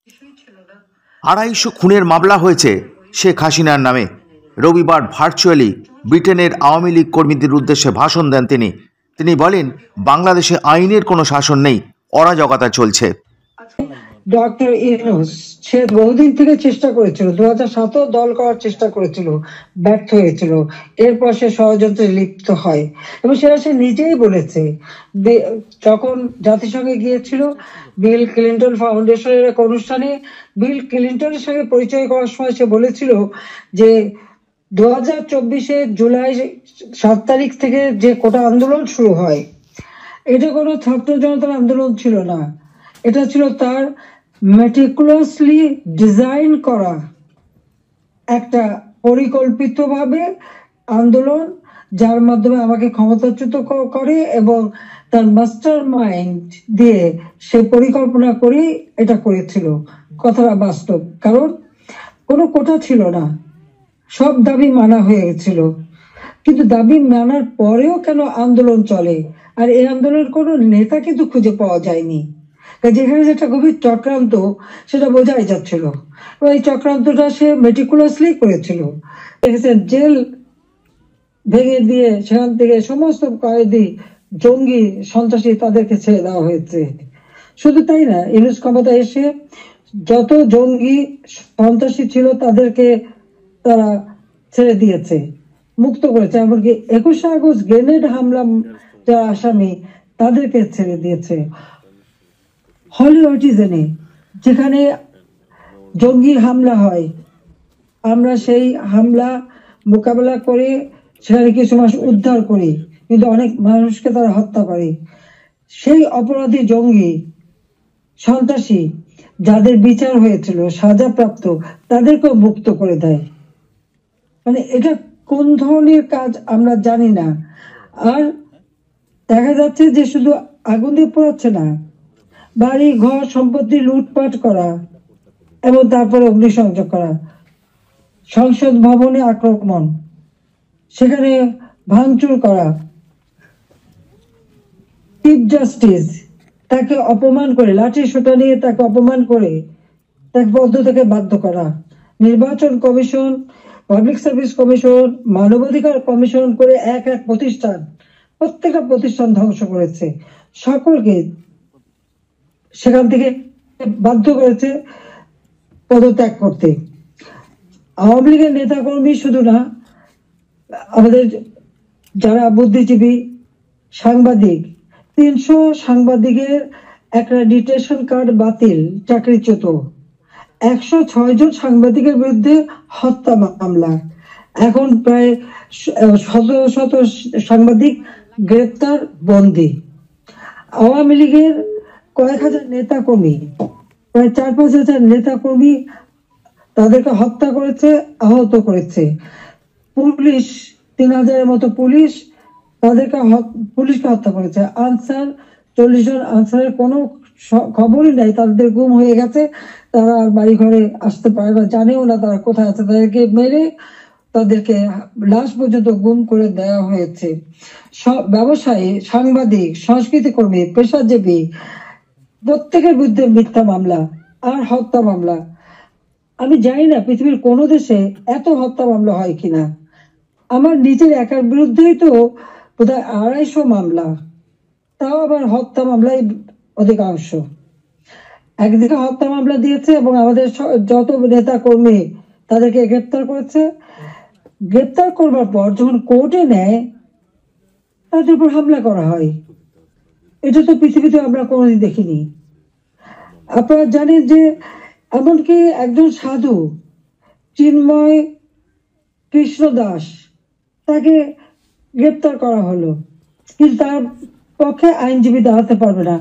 250 খুনের মামলা হয়েছে শেখ হাসিনার নামে। রবিবার ভার্চুয়ালি ব্রিটেনের আওয়ামী লীগ কর্মীদের উদ্দেশ্যে ভাষণ দেন তিনি বলেন, বাংলাদেশে আইনের কোনো শাসন নেই, অরাজকতা চলছে। ডক্টর ইউনূস সে বহুদিন থেকে চেষ্টা করেছিল, 2007 দল করার চেষ্টা করেছিল, ব্যর্থ হয়েছিল। এরপর সে ষড়যন্ত্রে লিপ্ত হয় এবং সেটা সে নিজেই বলেছে। যখন জাতিসংঘে গিয়েছিল বিল ক্লিন্টন ফাউন্ডেশনের এক অনুষ্ঠানে, বিল ক্লিন্টনের সঙ্গে পরিচয় করার সময় সে বলেছিল যে 2024 জুলাই 7 তারিখ থেকে যে কোটা আন্দোলন শুরু হয়, এটা কোনো ছাত্র জনতার আন্দোলন ছিল না, এটা ছিল তার মেটিকুলাসলি ডিজাইন করা একটা পরিকল্পিতভাবে আন্দোলন, যার মাধ্যমে আমাকে ক্ষমতাচ্যুত করে এবং তার মাস্টার মাইন্ড দিয়ে সে পরিকল্পনা করে এটা করেছিল। কথাটা বাস্তব, কারণ কোনো কোটা ছিল না, সব দাবি মানা হয়ে গেছিল। কিন্তু দাবি মানার পরেও কেন আন্দোলন চলে? আর এই আন্দোলনের কোনো নেতা কিন্তু খুঁজে পাওয়া যায়নি। যেখানে যেটা গভীর চক্রান্ত সেটা বোঝাই যাচ্ছিল। এই চক্রান্তটা সে মেটিকুলাসলি করেছিল। দেখেছেন, জেল ভেঙে দিয়ে সেখান থেকে সমস্ত কয়েদি, জঙ্গি, সন্ত্রাসী তাদেরকে ছেড়ে দেওয়া হয়েছে। শুধু তাই না, ইউনূস ক্ষমতা এসে যত জঙ্গি সন্ত্রাসী ছিল তাদেরকে তারা ছেড়ে দিয়েছে, মুক্ত করেছে। এমনকি 21 আগস্ট গ্রেনেড হামলা যারা আসামি তাদেরকে ছেড়ে দিয়েছে। হলি অটিজেনে যেখানে জঙ্গি হামলা হয়, আমরা সেই হামলা মোকাবেলা করে সেখানে কিছু মানুষ উদ্ধার করি, কিন্তু অনেক মানুষকে তারা হত্যা করে। সেই অপরাধী জঙ্গি সন্ত্রাসী যাদের বিচার হয়েছিল, সাজাপ্রাপ্ত, তাদেরকেও মুক্ত করে দেয়। মানে এটা কোন ধরনের কাজ আমরা জানি না। আর দেখা যাচ্ছে যে শুধু আগুন দিয়ে পোড়াচ্ছে না, বাড়ি ঘর সম্পত্তি লুটপাট করা এবং তারপরে অগ্নিসংযোগ করা, সংসদ ভবনে আক্রমণ, সেখানে ভাঙচুর করা, চিফ জাস্টিস তাকে অপমান করে, লাঠি সোটা নিয়ে তাকে অপমান করে তাকে পদ থেকে বাধ্য করা, নির্বাচন কমিশন, পাবলিক সার্ভিস কমিশন, মানবাধিকার কমিশন করে এক এক প্রতিষ্ঠান, প্রত্যেকটা প্রতিষ্ঠান ধ্বংস করেছে। সকলকে সেখান থেকে বাধ্য করেছে পদত্যাগ করতে। আওয়ামী লীগের নেতাকর্মী শুধু না, আমাদের যারা বুদ্ধিজীবী, সাংবাদিক, 300 সাংবাদিকের অ্যাক্রেডিটেশন কার্ড বাতিল, চাকরিচ্যুত। 106 জন সাংবাদিকের বিরুদ্ধে হত্যা মামলা। এখন প্রায় শত সাংবাদিক গ্রেপ্তার, বন্দী। আওয়ামী লীগের কয়েক হাজার নেতাকর্মী, প্রায় 4-5 হাজার নেতাকর্মী তাদেরকে হত্যা করেছে, আহত করেছে। পুলিশ 3000-এর মতো পুলিশ পুলিশকে হত্যা করেছে। আনসার 40 জন আনসারের কোনো খবরই নাই, তাদের গুম হয়ে গেছে, তারা আর বাড়ি ঘরে আসতে পারে না, জানেও না তারা কোথায় আছে। তাদেরকে মেরে তাদেরকে লাশ পর্যন্ত গুম করে দেওয়া হয়েছে। ব্যবসায়ী, সাংবাদিক, সংস্কৃতি কর্মী, পেশাজীবী, প্রত্যেকের বিরুদ্ধে মিথ্যা মামলা আর হত্যা মামলা। আমি জানি না পৃথিবীর কোন দেশে এত হত্যা মামলা হয় কিনা। আমার নিজের একার বিরুদ্ধেই তো বোধহয় 250 মামলা, তাও আবার হত্যা মামলাই অধিকাংশ। একদিকে হত্যা মামলা দিয়েছে এবং আমাদের যত নেতা কর্মী তাদেরকে গ্রেপ্তার করেছে। গ্রেপ্তার করবার পর যখন কোর্টে নেয়, তাদের উপর হামলা করা হয়। এটা তো পৃথিবীতে আমরা কোনোদিন দেখিনি। আপনারা জানেন যে এমনকি একজন সাধু, চিন্ময় কৃষ্ণ দাস, তাকে গ্রেপ্তার করা হলো, কিন্তু তার পক্ষে আইনজীবী দাঁড়াতে পারবে না।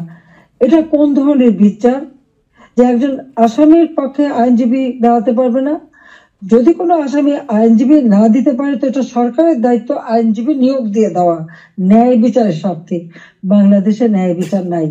এটা কোন ধরনের বিচার যে একজন আসামির পক্ষে আইনজীবী দাঁড়াতে পারবে না? যদি কোনো আসামি আইনজীবী না দিতে পারে তো এটা সরকারের দায়িত্ব আইনজীবী নিয়োগ দিয়ে দেওয়া, ন্যায় বিচারের স্বার্থে। বাংলাদেশে ন্যায় বিচার নাই।